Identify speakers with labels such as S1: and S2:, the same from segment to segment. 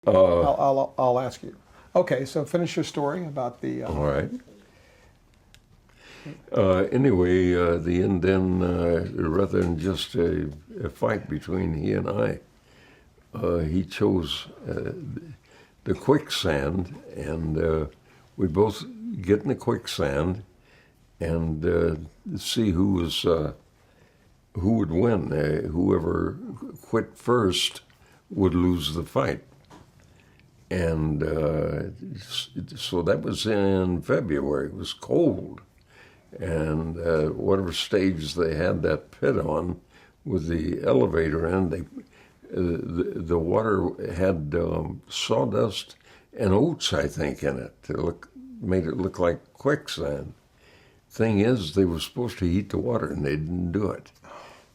S1: Uh,
S2: I'll ask you. Okay, so finish your story about the.
S1: all right. Anyway, the end then, rather than just a fight between he and I, he chose the quicksand, and we both get in the quicksand and see who would win. Whoever quit first would lose the fight. And so that was in February. It was cold. And whatever stage they had that pit on with the elevator in, the water had sawdust and oats, I think, in it. Made it look like quicksand. Thing is, they were supposed to heat the water, and they didn't do it.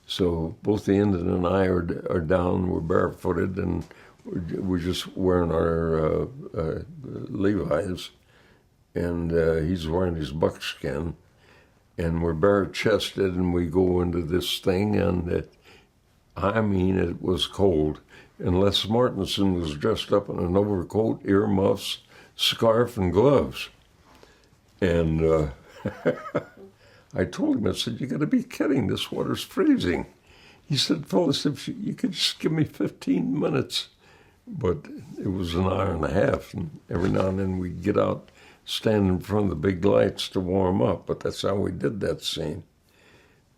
S1: So both the Indian and I are down. We're barefooted, and we're just wearing our Levi's, and he's wearing his buckskin, and we're bare-chested, and we go into this thing, and it was cold. And Les Martinson was dressed up in an overcoat, earmuffs, scarf, and gloves. And I told him, I said, "You got to be kidding, this water's freezing." He said, "Phyllis, if you could just give me 15 minutes. But it was an hour and a half, and every now and then we'd get out, stand in front of the big lights to warm up, but that's how we did that scene.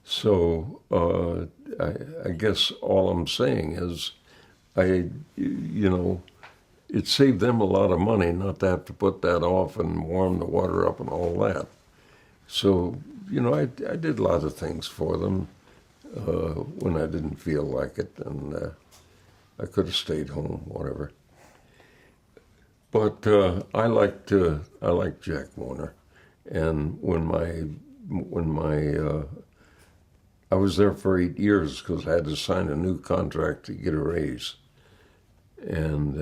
S1: So I guess all I'm saying is, it saved them a lot of money not to have to put that off and warm the water up and all that. So, I did a lot of things for them when I didn't feel like it, and I could have stayed home, whatever. But I liked Jack Warner, and when my I was there for 8 years because I had to sign a new contract to get a raise, and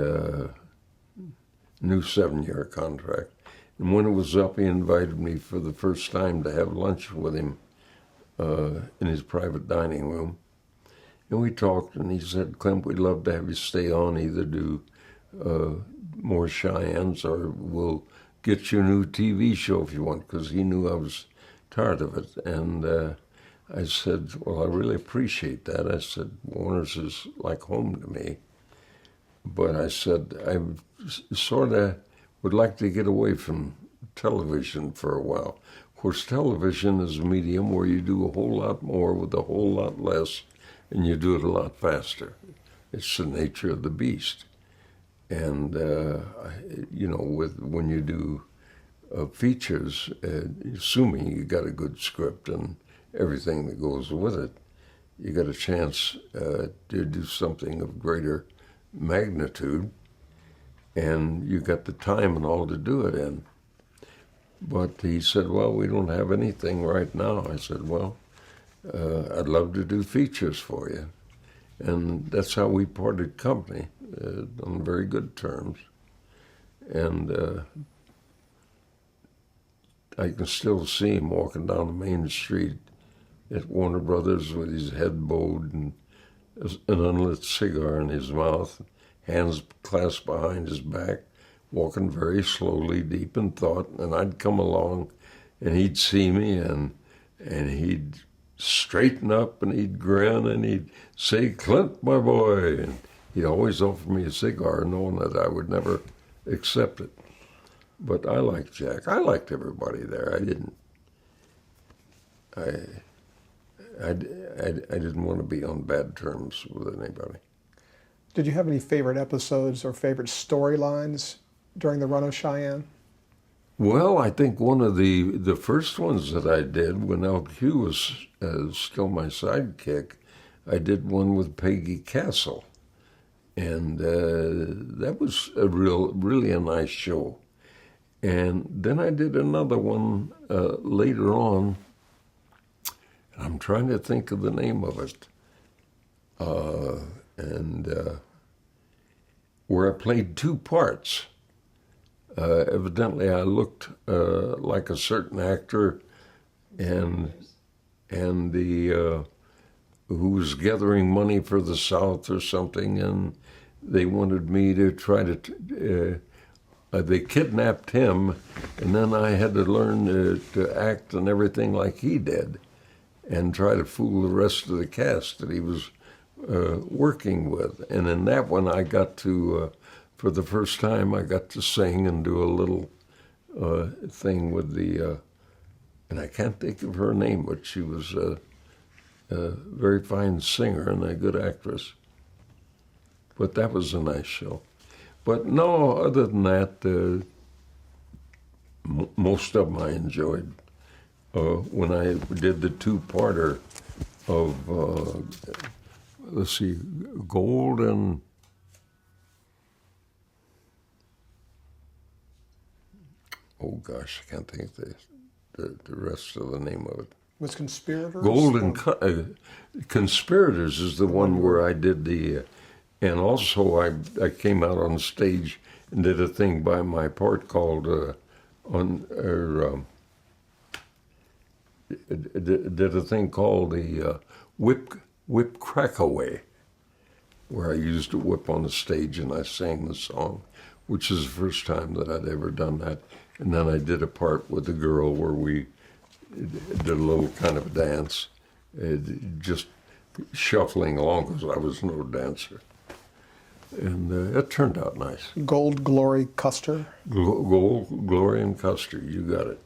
S1: new 7-year contract. And when it was up, he invited me for the first time to have lunch with him in his private dining room. And we talked, and he said, "Clint, we'd love to have you stay on, either do more Cheyennes or we'll get you a new TV show if you want," because he knew I was tired of it. And I said, "Well, I really appreciate that." I said, "Warner's is like home to me." But I said, I sort of would like to get away from television for a while. Of course, television is a medium where you do a whole lot more with a whole lot less, and you do it a lot faster. It's the nature of the beast. And, when you do features, assuming you got a good script and everything that goes with it, you got a chance to do something of greater magnitude, and you got the time and all to do it in. But he said, "Well, we don't have anything right now." I said, "Well, I'd love to do features for you." And that's how we parted company, on very good terms. And I can still see him walking down the main street at Warner Brothers with his head bowed and an unlit cigar in his mouth, hands clasped behind his back, walking very slowly, deep in thought. And I'd come along, and he'd see me, and he'd straighten up, and he'd grin, and he'd say, "Clint, my boy," and he'd always offer me a cigar, knowing that I would never accept it. But I liked Jack. I liked everybody there. I didn't want to be on bad terms with anybody.
S2: Did you have any favorite episodes or favorite storylines during the run of Cheyenne?
S1: Well, I think one of the first ones that I did when LQ was still my sidekick, I did one with Peggy Castle. And that was really a nice show. And then I did another one later on. I'm trying to think of the name of it. Where I played two parts. Evidently, I looked like a certain actor, and the who was gathering money for the South or something, and they wanted me to try to. They kidnapped him, and then I had to learn to act and everything like he did, and try to fool the rest of the cast that he was working with. And in that one, I got to, for the first time, I got to sing and do a little thing with the, and I can't think of her name, but she was a very fine singer and a good actress. But that was a nice show. But no, other than that, most of them I enjoyed. When I did the two-parter of, let's see, Gold and, oh gosh, I can't think of the rest of the name of it.
S2: Was Conspirators?
S1: Gold and Conspirators is the one where I did the, and also I came out on stage and did a thing by my part called did a thing called the Whip Crackaway, where I used a whip on the stage and I sang the song, which is the first time that I'd ever done that. And then I did a part with the girl where we did a little kind of dance, just shuffling along because I was no dancer. And it turned out nice.
S2: Gold, Glory, Custer?
S1: Gold, Glory, and Custer, you got it.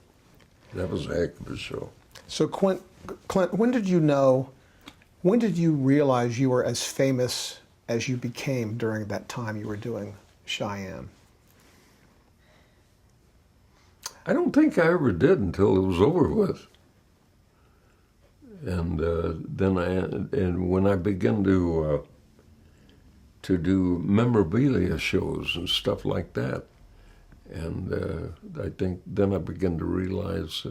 S1: That was a heck of a show.
S2: So Clint, when did you realize you were as famous as you became during that time you were doing Cheyenne? I
S1: I don't think I ever did until it was over with. And then when I began to do memorabilia shows and stuff like that, and I think then I began to realize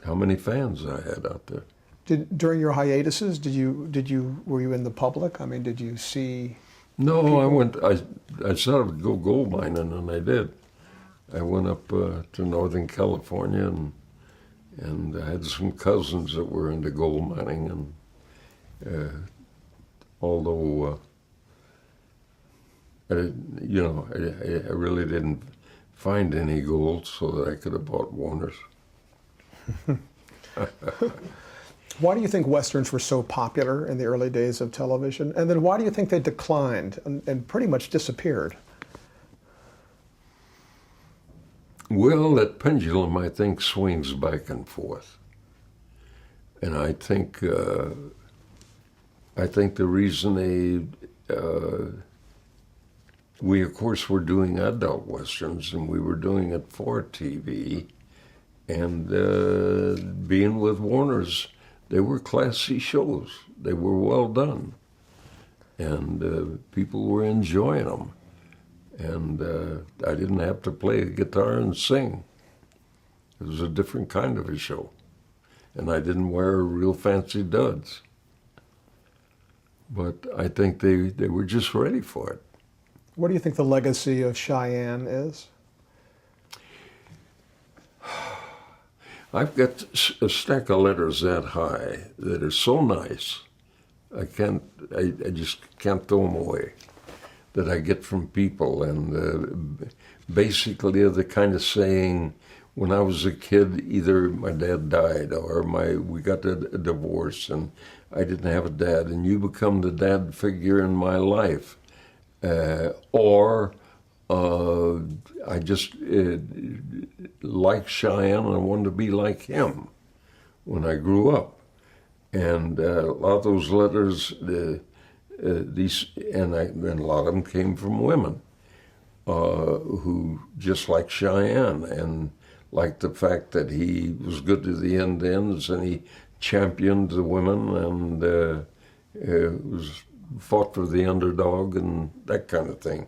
S1: how many fans I had out there.
S2: During your hiatuses, were you in the public? I mean, did you see?
S1: No,
S2: people?
S1: I started to go gold mining, and I did. I went up to Northern California, and I had some cousins that were into gold mining, and although I really didn't find any gold, so that I could have bought Warner's.
S2: Why do you think Westerns were so popular in the early days of television? And then why do you think they declined and pretty much disappeared?
S1: Well, that pendulum, I think, swings back and forth. And I think the reason we, of course, were doing adult Westerns, and we were doing it for TV, and being with Warner's, they were classy shows. They were well done, and people were enjoying them. And I didn't have to play a guitar and sing. It was a different kind of a show. And I didn't wear real fancy duds. But I think they were just ready for it.
S2: What do you think the legacy of Cheyenne is?
S1: I've got a stack of letters that high that are so nice, I just can't throw them away, that I get from people. And basically they're the kind of saying, when I was a kid, either my dad died or we got a divorce and I didn't have a dad, and you become the dad figure in my life. Or I just liked Cheyenne and I wanted to be like him when I grew up. And a lot of those letters, and a lot of them came from women who just like Cheyenne and liked the fact that he was good to the Indians and he championed the women and fought for the underdog and that kind of thing.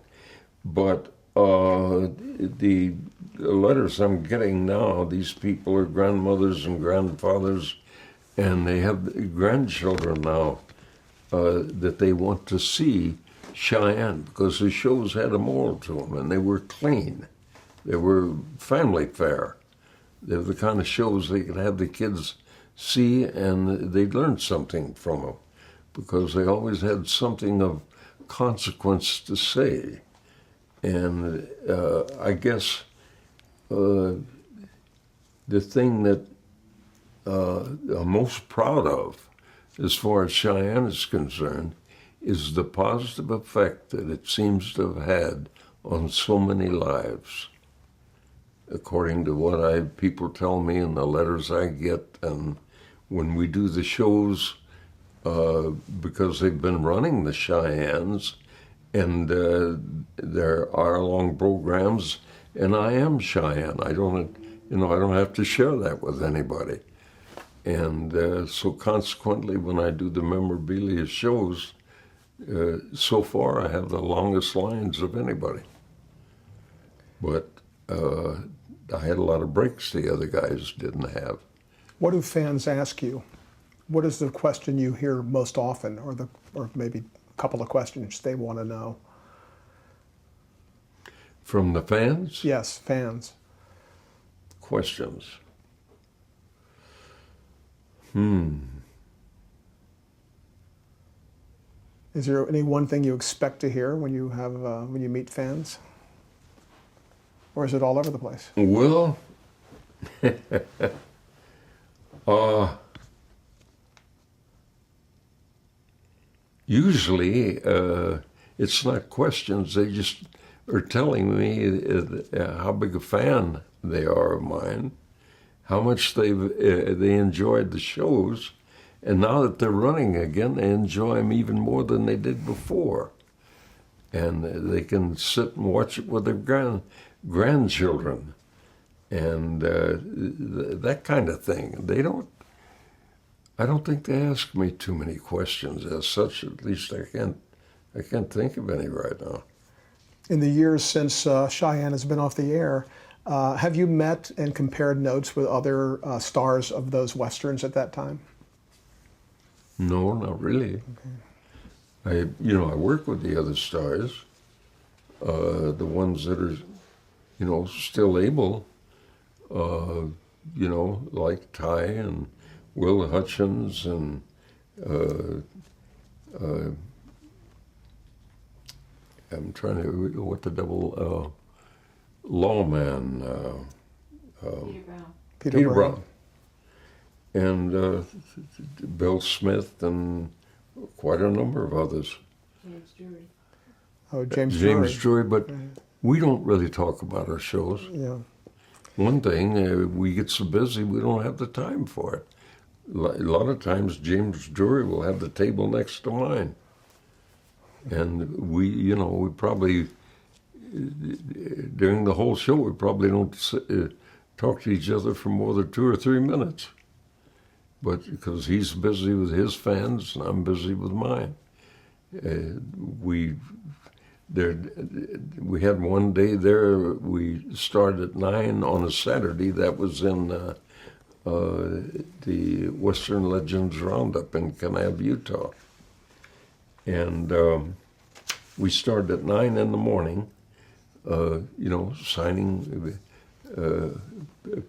S1: But the letters I'm getting now, these people are grandmothers and grandfathers, and they have grandchildren now that they want to see Cheyenne because the shows had a moral to them and they were clean. They were family fare. They were the kind of shows they could have the kids see and they'd learn something from them, because they always had something of consequence to say. And I guess the thing that I'm most proud of, as far as Cheyenne is concerned, is the positive effect that it seems to have had on so many lives. According to what people tell me and the letters I get, and when we do the shows, because they've been running the Cheyennes, and there are long programs, and I am Cheyenne. I don't have to share that with anybody. And so consequently, when I do the memorabilia shows, so far I have the longest lines of anybody. But I had a lot of breaks the other guys didn't have.
S2: What do fans ask you? What is the question you hear most often, or maybe a couple of questions they want to know?
S1: From the fans?
S2: Yes, fans.
S1: Questions.
S2: Is there any one thing you expect to hear when you meet fans? Or is it all over the place?
S1: Well, usually it's not questions. They just are telling me how big a fan they are of mine, how much they enjoyed the shows, and now that they're running again, they enjoy them even more than they did before. And they can sit and watch it with their grandchildren, and that kind of thing. I don't think they ask me too many questions as such. At least I can't think of any right now.
S2: In the years since Cheyenne has been off the air, have you met and compared notes with other stars of those westerns at that time?
S1: No, not really. Okay. I work with the other stars, the ones that are, still able, like Ty and Will Hutchins and I'm trying to, what the devil, Lawman.
S3: Peter Brown.
S2: Peter Brown.
S1: And Bill Smith and quite a number of others.
S3: James Drury.
S2: Oh, James
S1: Drury, but we don't really talk about our shows.
S2: Yeah.
S1: One thing, we get so busy we don't have the time for it. A lot of times James Drury will have the table next to mine. And we probably, during the whole show, we probably don't talk to each other for more than 2 or 3 minutes. But because he's busy with his fans and I'm busy with mine. We had one day there, we started at 9 on a Saturday. That was in the Western Legends Roundup in Kanab, Utah. And we started at 9 in the morning, signing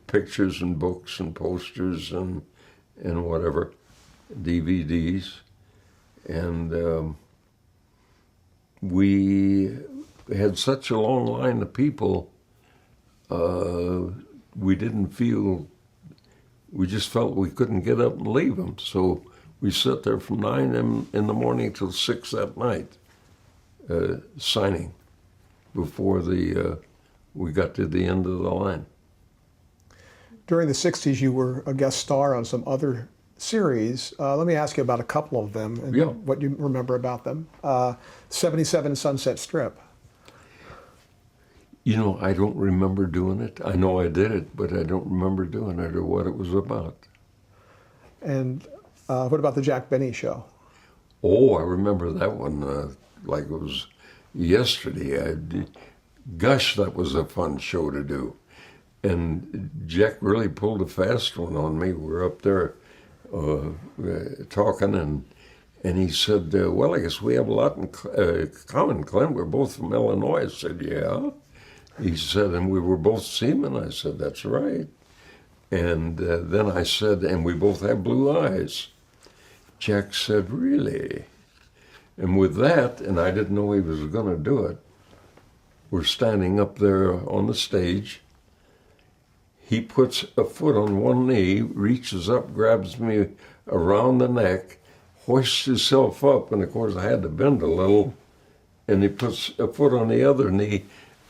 S1: pictures and books and posters and whatever, DVDs. And we had such a long line of people, we just felt we couldn't get up and leave them. So we sat there from 9 in the morning till 6 at night, signing before we got to the end of the line.
S2: During the 60s, you were a guest star on some other series. Let me ask you about a couple of them and what you remember about them. 77 Sunset Strip.
S1: I don't remember doing it. I know I did it, but I don't remember doing it or what it was about.
S2: And what about the Jack Benny Show?
S1: Oh, I remember that one like it was yesterday. Gosh, that was a fun show to do. And Jack really pulled a fast one on me. We were up there talking, and he said, well, I guess we have a lot in common, Clint. We're both from Illinois. I said, yeah. He said, and we were both seamen. I said, that's right. And then I said, and we both have blue eyes. Jack said, really? And with that, and I didn't know he was going to do it, we're standing up there on the stage. He puts a foot on one knee, reaches up, grabs me around the neck, hoists himself up, and of course I had to bend a little, and he puts a foot on the other knee,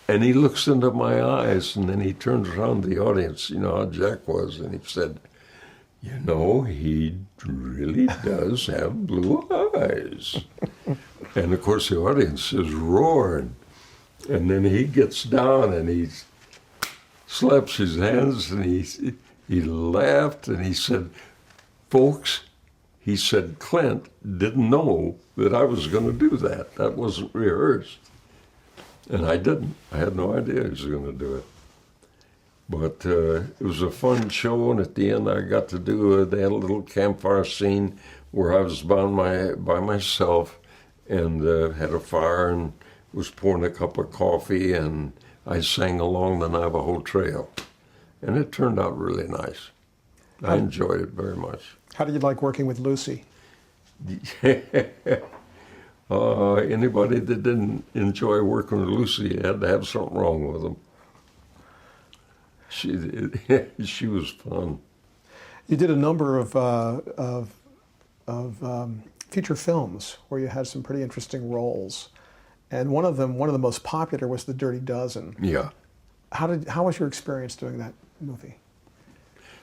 S1: and he looks into my eyes, and then he turns around to the audience, you know how Jack was, and he said, you know, he really does have blue eyes. And of course the audience is roaring. And then he gets down and he slaps his hands and he laughed and he said, folks, he said, Clint didn't know that I was going to do that. That wasn't rehearsed. And I didn't. I had no idea he was going to do it. But it was a fun show, and at the end I got to do, they had a little campfire scene where I was by myself and had a fire and was pouring a cup of coffee, and I sang along the Navajo Trail. And it turned out really nice. I enjoyed it very much.
S2: How did you like working with Lucy?
S1: Anybody that didn't enjoy working with Lucy had to have something wrong with them. She was fun.
S2: You did a number of feature films where you had some pretty interesting roles, and one of the most popular was The Dirty Dozen.
S1: Yeah.
S2: How was your experience doing that movie?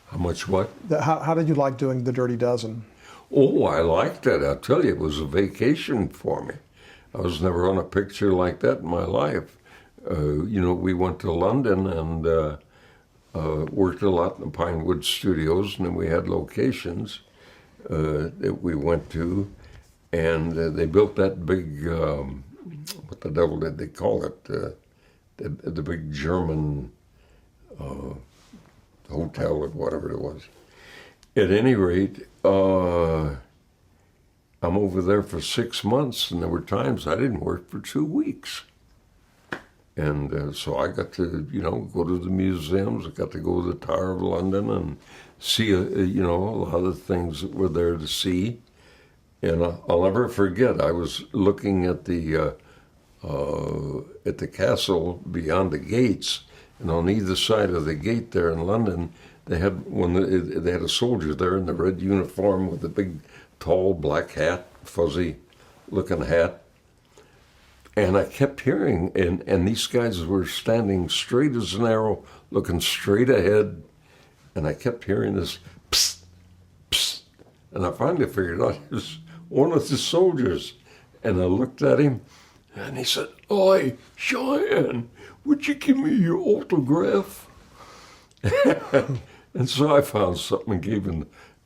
S1: How much what?
S2: How did you like doing The Dirty Dozen?
S1: Oh, I liked it. I'll tell you, it was a vacation for me. I was never on a picture like that in my life. You know, we went to London and worked a lot in the Pinewood Studios, and then we had locations that we went to, and they built that big, what the devil did they call it? The big German hotel or whatever it was. At any rate, I'm over there for 6 months, and there were times I didn't work for 2 weeks. And so I got to, you know, go to the museums. I got to go to the Tower of London and see, you know, a lot of the things that were there to see. And I'll never forget, I was looking at the castle beyond the gates, and on either side of the gate there in London, they had they had a soldier there in the red uniform with a big, tall black hat, fuzzy-looking hat. And I kept hearing, and these guys were standing straight as an arrow, looking straight ahead, and I kept hearing this psst, psst, and I finally figured out it was one of the soldiers. And I looked at him, and he said, "Oi, Cheyenne, would you give me your autograph?" And so I found something and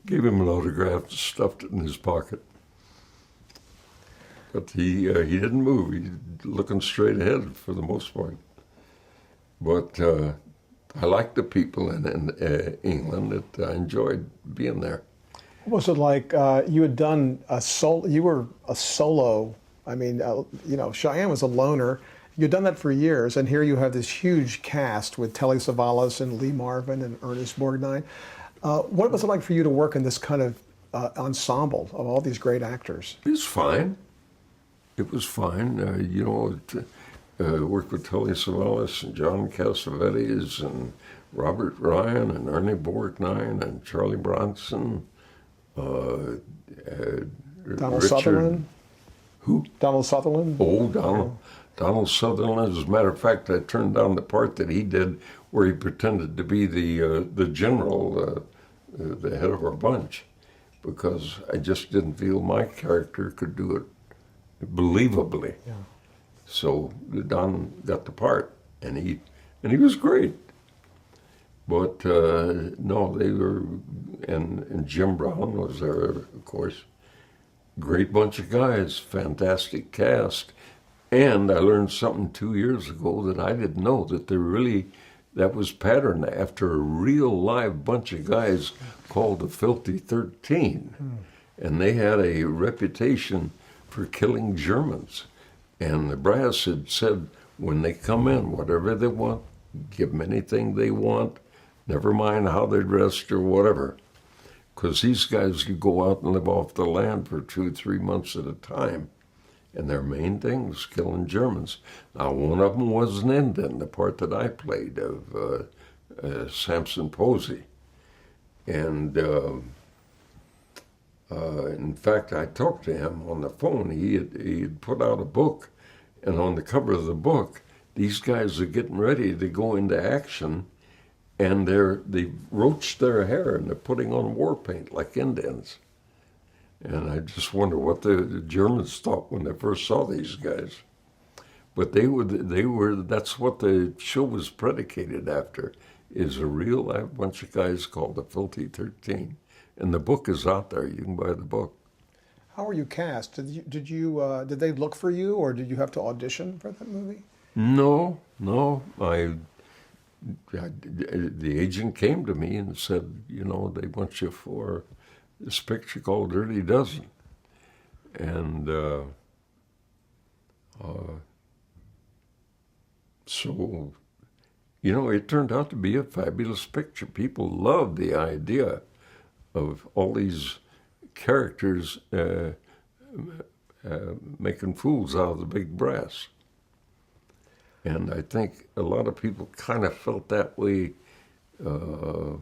S1: gave him an autograph, stuffed it in his pocket. But he didn't move. He looking straight ahead for the most part. But I liked the people in England. I enjoyed being there.
S2: What was it like? You had done you were a solo. I mean, you know, Cheyenne was a loner. You'd done that for years, and here you have this huge cast with Telly Savalas and Lee Marvin and Ernest Borgnine. What was it like for you to work in this kind of ensemble of all these great actors?
S1: It was fine. It was fine. You know, worked with Telly Savalas and John Cassavetes and Robert Ryan and Ernie Borgnine and Charlie Bronson.
S2: Donald
S1: Richard,
S2: Sutherland?
S1: Who?
S2: Donald Sutherland?
S1: Oh, Donald Sutherland. As a matter of fact, I turned down the part that he did where he pretended to be the general, the head of our bunch, because I just didn't feel my character could do it believably.
S2: Yeah.
S1: So Don got the part, and he was great. But no, they were, and Jim Brown was there, of course. Great bunch of guys, fantastic cast. And I learned something 2 years ago that I didn't know, that was patterned after a real live bunch of guys called the Filthy 13. And they had a reputation for killing Germans. And the brass had said, when they come in, whatever they want, give them anything they want, never mind how they're dressed or whatever. Because these guys could go out and live off the land for 2 or 3 months at a time. And their main thing was killing Germans. Now, one of them was an Indian, the part that I played of Samson Posey. And in fact, I talked to him on the phone. He had put out a book, and on the cover of the book, these guys are getting ready to go into action, and they've roached their hair and they're putting on war paint like Indians. And I just wonder what the Germans thought when they first saw these guys. But that's what the show was predicated after, is a real bunch of guys called the Filthy 13. And the book is out there. You can buy the book.
S2: How were you cast? Did they look for you, or did you have to audition for that movie?
S1: No. The agent came to me and said, they want you for this picture called Dirty Dozen. And so, it turned out to be a fabulous picture. People loved the idea of all these characters making fools out of the big brass. And I think a lot of people kind of felt that way about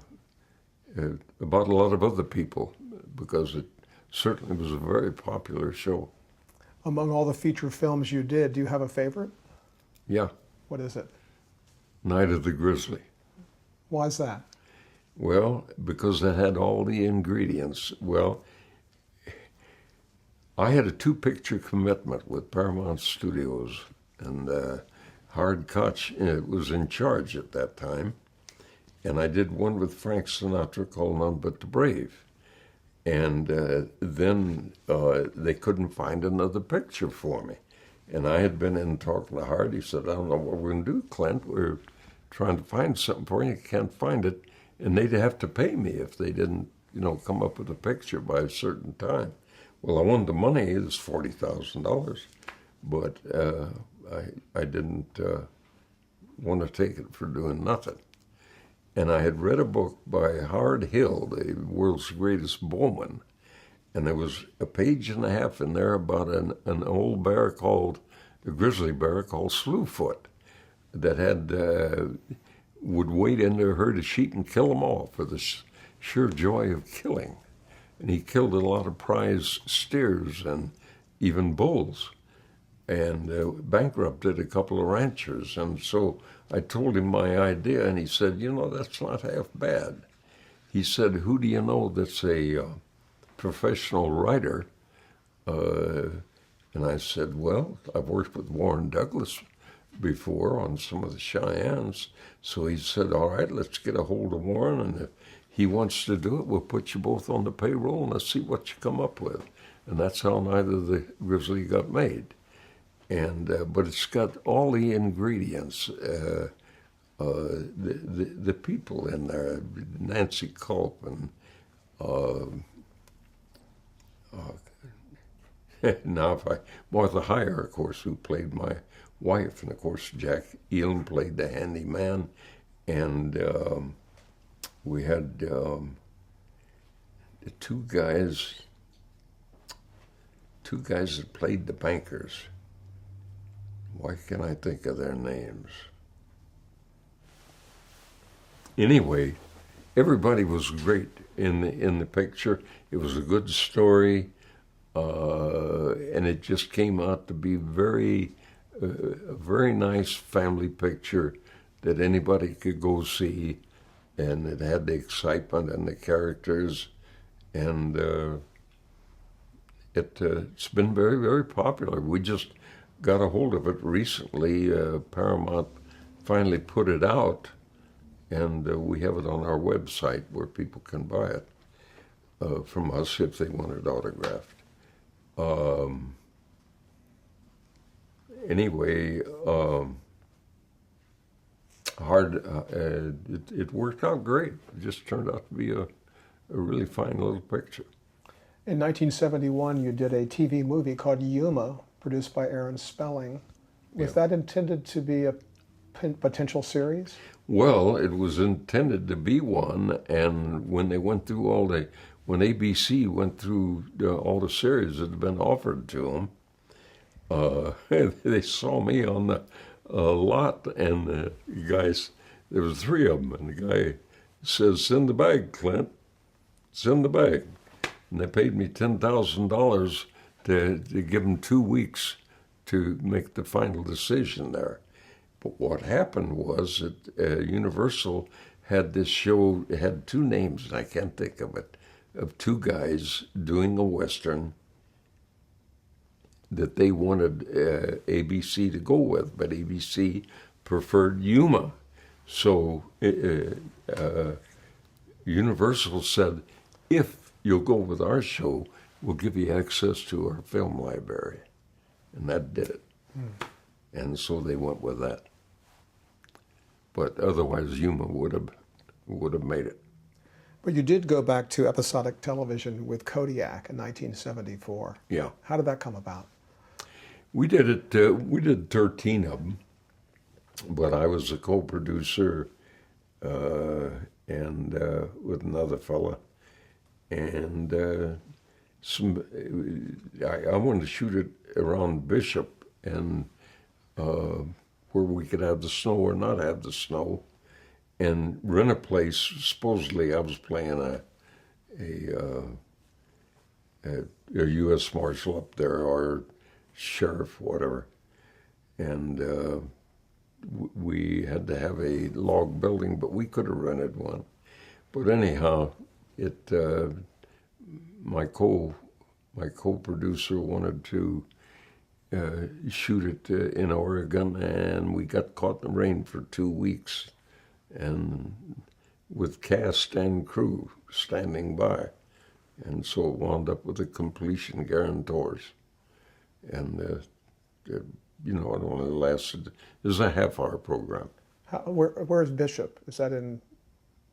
S1: a lot of other people, because it certainly was a very popular show.
S2: Among all the feature films you did, do you have a favorite?
S1: Yeah.
S2: What is it?
S1: Night of the Grizzly.
S2: Why is that?
S1: Well, because it had all the ingredients. Well, I had a 2-picture commitment with Paramount Studios, and Howard Koch was in charge at that time. And I did one with Frank Sinatra called None But the Brave. And then they couldn't find another picture for me. And I had been in talking to Howard. He said, I don't know what we're going to do, Clint. We're trying to find something for you. You can't find it. And they'd have to pay me if they didn't, come up with a picture by a certain time. Well, I wanted the money. It was $40,000. But I didn't want to take it for doing nothing. And I had read a book by Howard Hill, the world's greatest bowman, and there was a page and a half in there about an old bear a grizzly bear called Slewfoot, that would wade into a herd of sheep and kill them all for the sheer joy of killing. And he killed a lot of prize steers and even bulls, and bankrupted a couple of ranchers. And so I told him my idea, and he said, that's not half bad. He said, who do you know that's a professional writer? And I said, well, I've worked with Warren Douglas before on some of the Cheyennes. So he said, all right, let's get a hold of Warren, and if he wants to do it, we'll put you both on the payroll, and let's see what you come up with. And that's how Night of the Grizzly got made. And but it's got all the ingredients, the people in there, Nancy Culp and now Martha Heyer, of course, who played my wife, and of course Jack Elam played the handyman, and we had the two guys that played the bankers. Why can't I think of their names? Anyway, everybody was great in the picture. It was a good story, and it just came out to be a very nice family picture that anybody could go see, and it had the excitement and the characters, and it's been very, very popular. We just got a hold of it recently. Paramount finally put it out, and we have it on our website where people can buy it from us if they want it autographed. Anyway, it worked out great. It just turned out to be a really fine little picture.
S2: In 1971, you did a TV movie called Yuma, produced by Aaron Spelling. Was that intended to be a potential series?
S1: Well, it was intended to be one, and when they went through when ABC went through all the series that had been offered to them, they saw me on the lot, and the guys, there was three of them, and the guy says, "Send the bag, Clint. Send the bag." And they paid me $10,000 to give them 2 weeks to make the final decision there. But what happened was that Universal had this show, it had two names, and I can't think of it, of two guys doing a Western that they wanted ABC to go with, but ABC preferred Yuma. So Universal said, if you'll go with our show, we'll give you access to our film library. And that did it. And so they went with that. But otherwise, Yuma would have made it.
S2: But you did go back to episodic television with Kodiak in 1974.
S1: Yeah.
S2: How did that come about?
S1: We did it. We did 13 of them, but I was a co-producer and with another fella, and I wanted to shoot it around Bishop and where we could have the snow or not have the snow, and rent a place. Supposedly, I was playing a U.S. Marshal up there, or sheriff, whatever, and we had to have a log building, but we could have rented one. But anyhow, my co-producer wanted to shoot it in Oregon, and we got caught in the rain for 2 weeks, and with cast and crew standing by, and so it wound up with the completion guarantors. And, it only lasted, it was a half-hour program.
S2: Where's Bishop? Is that in,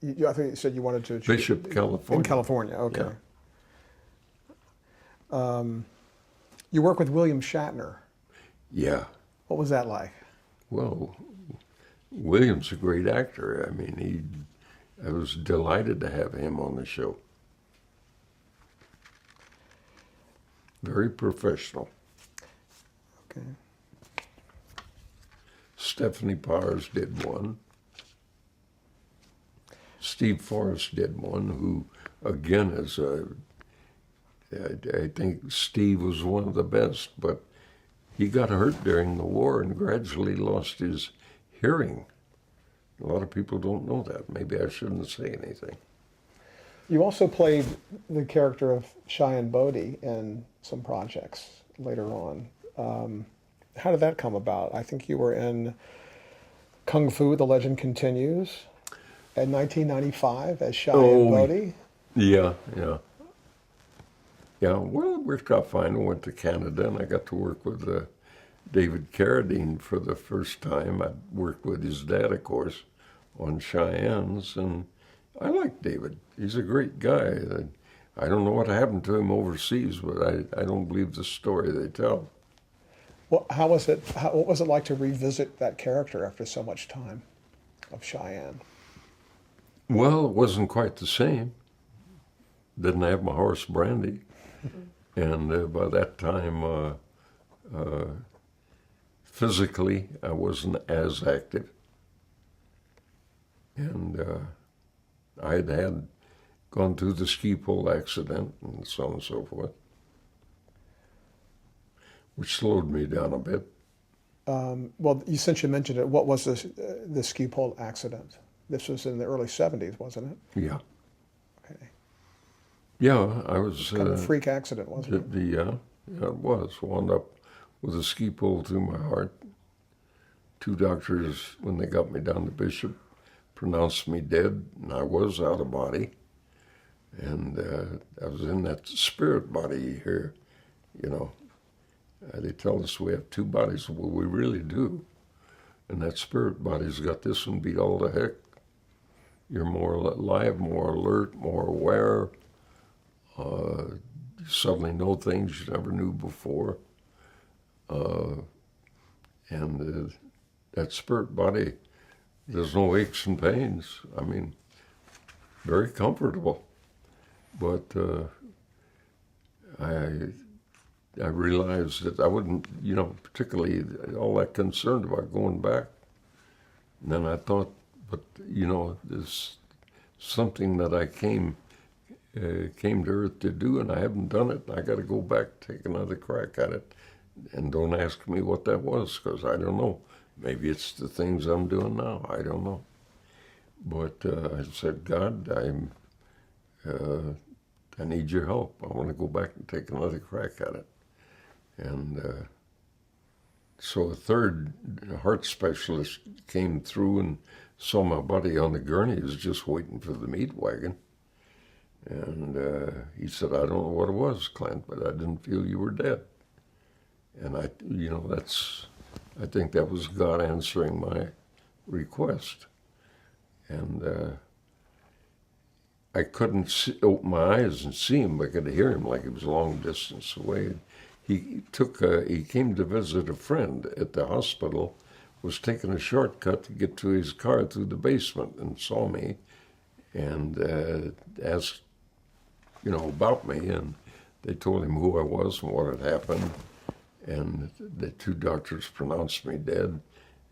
S2: I think you said you wanted to...
S1: Bishop, California.
S2: In California, okay.
S1: Yeah.
S2: You work with William Shatner.
S1: Yeah.
S2: What was that like?
S1: Well, William's a great actor. I mean, I was delighted to have him on the show. Very professional.
S2: Okay.
S1: Stephanie Powers did one. Steve Forrest did one, who, again, I think Steve was one of the best, but he got hurt during the war and gradually lost his hearing. A lot of people don't know that. Maybe I shouldn't say anything.
S2: You also played the character of Cheyenne Bodie in some projects later on. How did that come about? I think you were in Kung Fu, The Legend Continues, in 1995 as Cheyenne Bodie.
S1: Yeah. Yeah, well, it worked out fine. I went to Canada, and I got to work with David Carradine for the first time. I worked with his dad, of course, on Cheyenne's, and I like David. He's a great guy. I don't know what happened to him overseas, but I don't believe the story they tell.
S2: Well, how was it? What was it like to revisit that character after so much time of Cheyenne?
S1: Well, it wasn't quite the same. Didn't have my horse Brandy, and by that time, physically, I wasn't as active, and I had gone through the ski pole accident and so on and so forth, which slowed me down a bit.
S2: Well, since you mentioned it, what was the ski pole accident? This was in the early 70s, wasn't it?
S1: Yeah.
S2: Okay.
S1: Yeah, I was...
S2: Kind of a freak accident, wasn't it?
S1: Yeah, it was. Wound up with a ski pole through my heart. Two doctors, when they got me down to Bishop, pronounced me dead, and I was out of body. And I was in that spirit body you hear, they tell us we have two bodies. Well, we really do. And that spirit body's got this one beat all to heck. You're more alive, more alert, more aware. You suddenly know things you never knew before. And that spirit body, there's no aches and pains. I mean, very comfortable. But I realized that I wasn't, particularly all that concerned about going back. And then I thought, but there's something that I came to Earth to do, and I haven't done it. I got to go back, take another crack at it, and don't ask me what that was, because I don't know. Maybe it's the things I'm doing now. I don't know. But I said, God, I need your help. I want to go back and take another crack at it. And so a third heart specialist came through and saw my buddy on the gurney. He was just waiting for the meat wagon. And he said, I don't know what it was, Clint, but I didn't feel you were dead. And I think that was God answering my request. And I couldn't open my eyes and see him. I could hear him like he was a long distance away. He came to visit a friend at the hospital, was taking a shortcut to get to his car through the basement, and saw me and asked, about me. And they told him who I was and what had happened. And the two doctors pronounced me dead.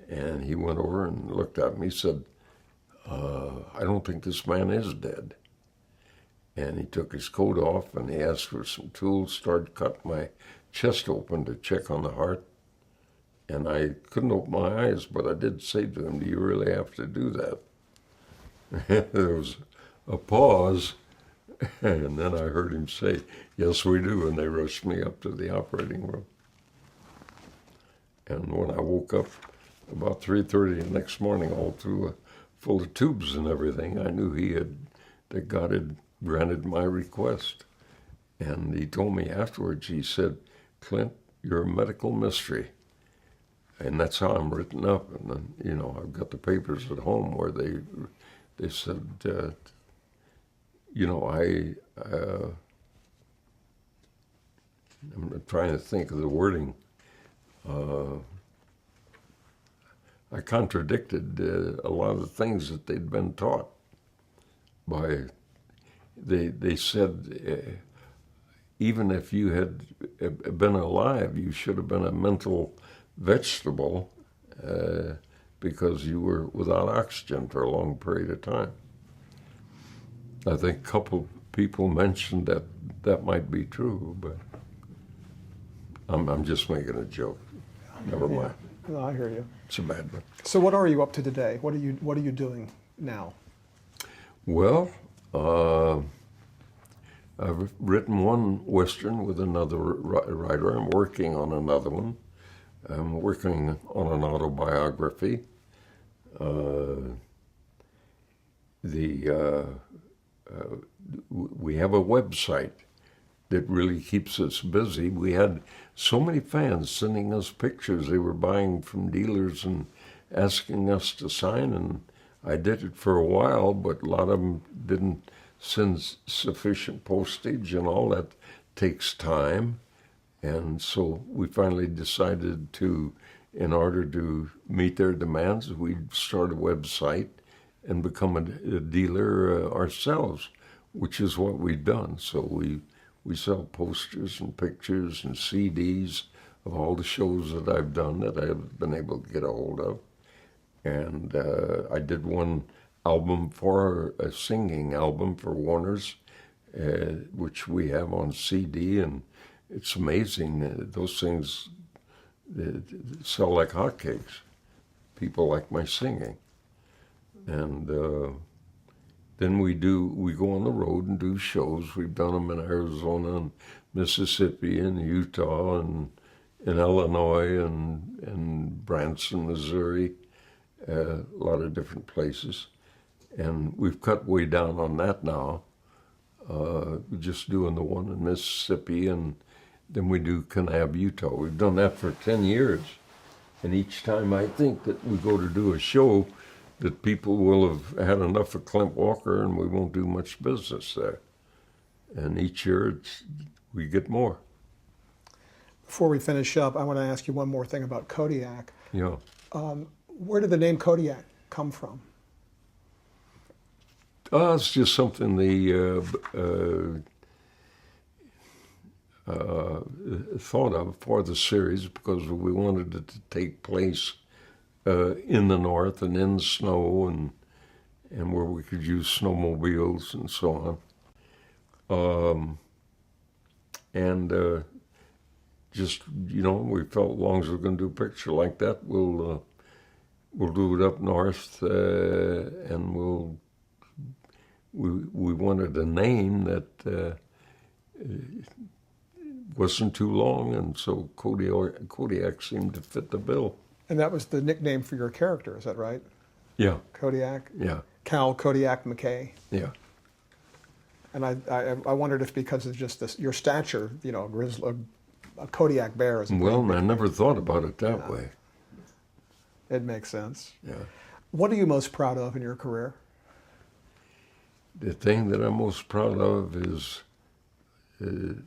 S1: And he went over and looked at me. He said, I don't think this man is dead. And he took his coat off and he asked for some tools, started cutting my chest open to check on the heart. And I couldn't open my eyes, but I did say to him, do you really have to do that? There was a pause, and then I heard him say, yes, we do, and they rushed me up to the operating room. And when I woke up about 3:30 the next morning, all through full of tubes and everything, I knew that God had granted my request. And he told me afterwards, he said, Clint, you're a medical mystery. And that's how I'm written up. And then, I've got the papers at home where they said, I'm trying to think of the wording. I contradicted a lot of the things that they'd been taught. They said, even if you had been alive, you should have been a mental vegetable because you were without oxygen for a long period of time. I think a couple people mentioned that might be true, but I'm just making a joke. Never mind.
S2: No, I hear you.
S1: It's a bad one.
S2: So what are you up to today? What are you doing now?
S1: Well, I've written one Western with another writer. I'm working on another one. I'm working on an autobiography. We have a website that really keeps us busy. We had so many fans sending us pictures they were buying from dealers and asking us to sign, and I did it for a while, but a lot of them didn't send sufficient postage, and all that takes time. And so we finally decided to, in order to meet their demands, we'd start a website and become a dealer ourselves, which is what we've done. So we sell posters and pictures and CDs of all the shows that I've done that I've been able to get a hold of. And I did one album a singing album for Warner's, which we have on CD, and it's amazing. Those things sell like hotcakes. People like my singing. And then we go on the road and do shows. We've done them in Arizona and Mississippi and Utah and in Illinois and Branson, Missouri, a lot of different places. And we've cut way down on that now. We're just doing the one in Mississippi, and then we do Kanab, Utah. We've done that for 10 years. And each time I think that we go to do a show, that people will have had enough of Clint Walker and we won't do much business there. And each year we get more.
S2: Before we finish up, I want to ask you one more thing about Kodiak.
S1: Yeah.
S2: Where did the name Kodiak come from?
S1: It's just something thought of for the series because we wanted it to take place in the north and in snow and where we could use snowmobiles and so on. Just, we felt as long as we're going to do a picture like that, we'll do it up north, and we wanted a name that wasn't too long, and so Kodiak seemed to fit the bill.
S2: And that was the nickname for your character, is that right?
S1: Yeah.
S2: Kodiak?
S1: Yeah.
S2: Cal Kodiak McKay.
S1: Yeah.
S2: And I wondered if because of just this, your stature, a Kodiak bear is a
S1: Well,
S2: big
S1: I never thought about it that way.
S2: It makes sense.
S1: Yeah.
S2: What are you most proud of in your career?
S1: The thing that I'm most proud of is the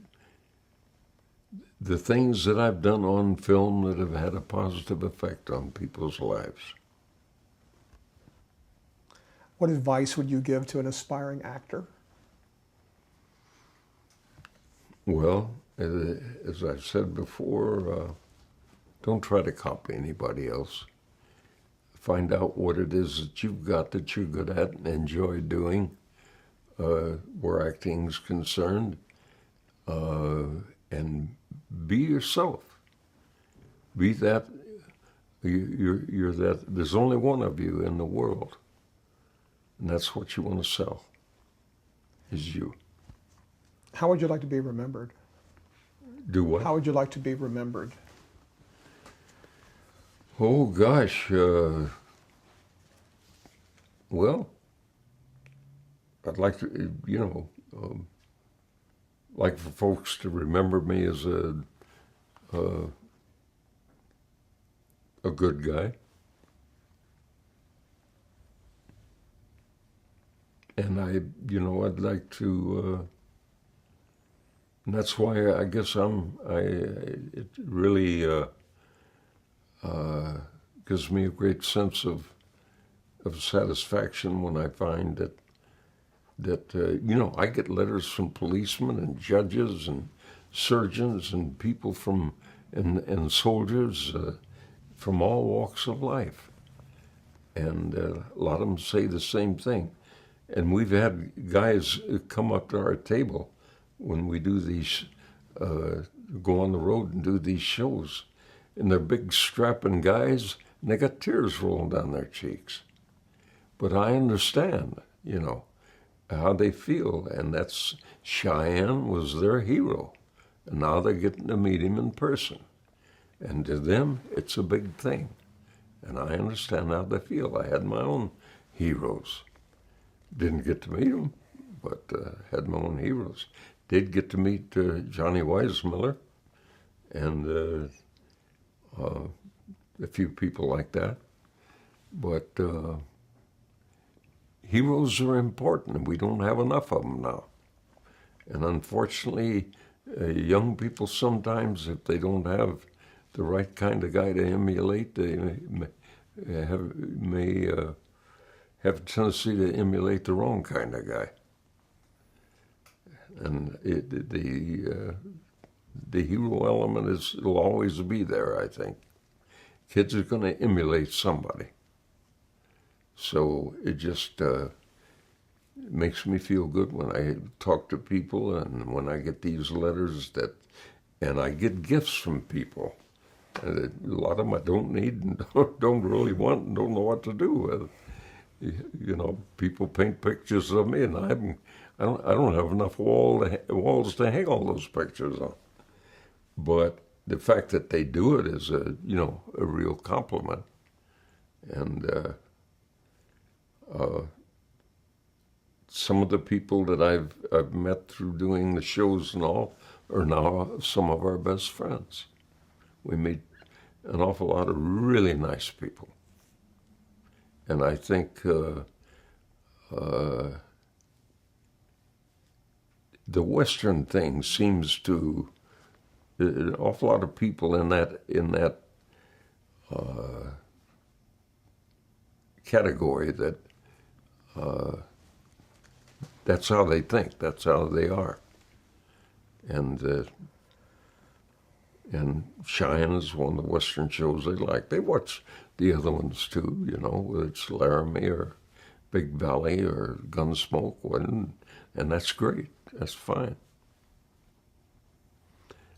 S1: things that I've done on film that have had a positive effect on people's lives.
S2: What advice would you give to an aspiring actor?
S1: Well, as I've said before, don't try to copy anybody else. Find out what it is that you've got that you're good at and enjoy doing where acting's concerned, and be yourself. Be that. You're that. There's only one of you in the world, and that's what you want to sell. Is you.
S2: How would you like to be remembered?
S1: Do what?
S2: How would you like to be remembered?
S1: Oh gosh. Well, I'd like to, like for folks to remember me as a good guy. And I'd like to, and that's why I guess it really gives me a great sense of satisfaction when I find that I get letters from policemen and judges and surgeons and people and soldiers from all walks of life. And a lot of them say the same thing. And we've had guys come up to our table when we do these, go on the road and do these shows. And they're big strapping guys, and they got tears rolling down their cheeks. But I understand, how they feel. And that's, Cheyenne was their hero. And now they're getting to meet him in person. And to them, it's a big thing. And I understand how they feel. I had my own heroes. Didn't get to meet them, but had my own heroes. Did get to meet Johnny Weissmuller and a few people like that. But heroes are important, and we don't have enough of them now. And unfortunately, young people sometimes, if they don't have the right kind of guy to emulate, they may have a tendency to emulate the wrong kind of guy. And the hero element will always be there, I think. Kids are going to emulate somebody. So it just makes me feel good when I talk to people and when I get these letters and I get gifts from people. And a lot of them I don't need and don't really want and don't know what to do with. People paint pictures of me, and I don't have enough walls to hang all those pictures on. But the fact that they do it is a real compliment. And some of the people that I've met through doing the shows and all are now some of our best friends. We meet an awful lot of really nice people. And I think the Western thing seems to an awful lot of people in that category that that's how they think, that's how they are, and And Cheyenne's one of the Western shows they like. They watch the other ones too, you know, whether it's Laramie or Big Valley or Gunsmoke, and that's great. That's fine.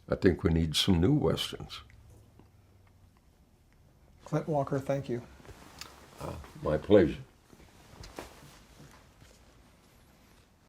S1: I think we need some new Westerns.
S2: Clint Walker, thank you.
S1: My pleasure.